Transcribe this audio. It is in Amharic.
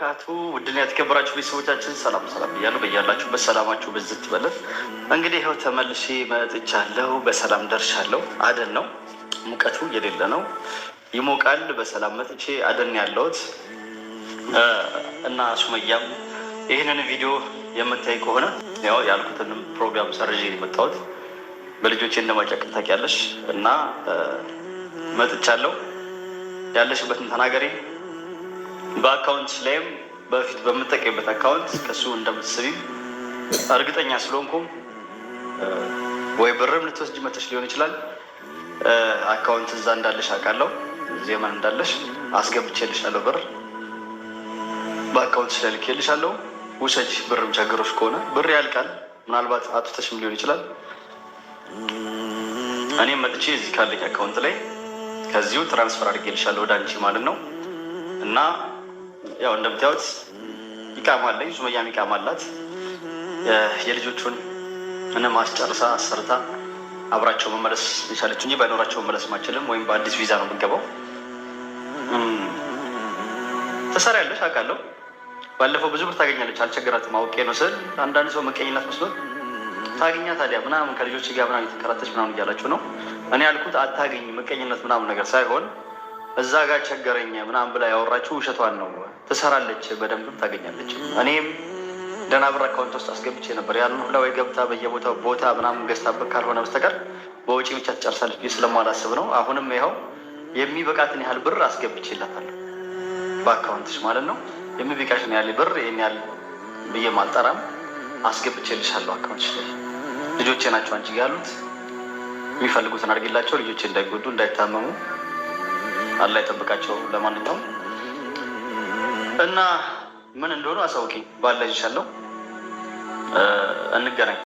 ወበረካቱ ውድና የተከበራችሁ ቤተሰቦቻችን ሰላም እያሉ በያላችሁበት ሰላማችሁ ብዝት ይበል። እንግዲህ ይኸው ተመልሼ መጥቻለሁ። በሰላም ደርሻለሁ። አደን ነው፣ ሙቀቱ የሌለ ነው፣ ይሞቃል። በሰላም መጥቼ አደን ያለሁት እና ሱመያም ይህንን ቪዲዮ የምታይ ከሆነ ያው ያልኩትንም ፕሮግራም ሰርዤ የመጣሁት በልጆቼ እንደማጨቅል ታውቂያለሽ እና መጥቻለሁ። ያለሽበትን ተናገሪ። በአካውንት ላይም በፊት በምጠቀምበት አካውንት ከሱ እንደምትስቢ እርግጠኛ ስለሆንኩም ወይ ብርም ልትወስጂ መጥተሽ ሊሆን ይችላል። አካውንት እዛ እንዳለሽ አውቃለሁ። ዜማን እንዳለሽ አስገብቼልሻለሁ። ብር በአካውንት ልኬልሻለሁ። ውሰጂ። ብርም ቸግሮሽ ከሆነ ብር ያልቃል። ምናልባት አጥተሽም ሊሆን ይችላል። እኔም መጥቼ እዚህ ካለኝ አካውንት ላይ ከዚሁ ትራንስፈር አድርጌልሻለሁ ወደ አንቺ ማለት ነው። እና ያው እንደምታዩት ይቃማ አለኝ። ሱመያም ይቃማ አላት። የልጆቹን ምንም አስጨርሳ አሰርታ አብራቸው መመለስ የቻለች እንጂ ባይኖራቸው መመለስ ማችልም። ወይም በአዲስ ቪዛ ነው የምንገባው። ትሰሪያለሽ አውቃለሁ። ባለፈው ብዙ ብር ታገኛለች አልቸገራትም አውቄ ነው ስል አንዳንድ ሰው መቀኝነት መስሎት ታገኛ ታዲያ ምናምን ከልጆች ጋር ምናምን የተከራተች ምናምን እያላችሁ ነው። እኔ ያልኩት አታገኝ መቀኝነት ምናምን ነገር ሳይሆን እዛ ጋር ቸገረኝ ምናምን ብላ ያወራችሁ ውሸቷን ነው። ትሰራለች፣ በደንብም ታገኛለች። እኔም ደህና ብር አካውንት ውስጥ አስገብቼ ነበር። ያን ሁላ ወይ ገብታ በየቦታው ቦታ ምናምን ገዝታበት ካልሆነ በስተቀር በውጪ ብቻ ትጨርሳለች ብዬ ስለማላስብ ነው። አሁንም ይኸው የሚበቃትን ያህል ብር አስገብቼላታለሁ በአካውንትሽ ማለት ነው። የሚበቃሽን ያህል ብር ይህን ያህል ብዬ ማልጠራም አስገብቼልሻለሁ አካውንትሽ ላይ። ልጆቼ ናቸው አንቺ ጋር ያሉት። የሚፈልጉትን አድርጊላቸው። ልጆቼ እንዳይጎዱ እንዳይታመሙ አላህ ይጠብቃቸው። ለማንኛውም እና ምን እንደሆነ አሳውቂኝ። ባላይሻለሁ። እንገናኝ።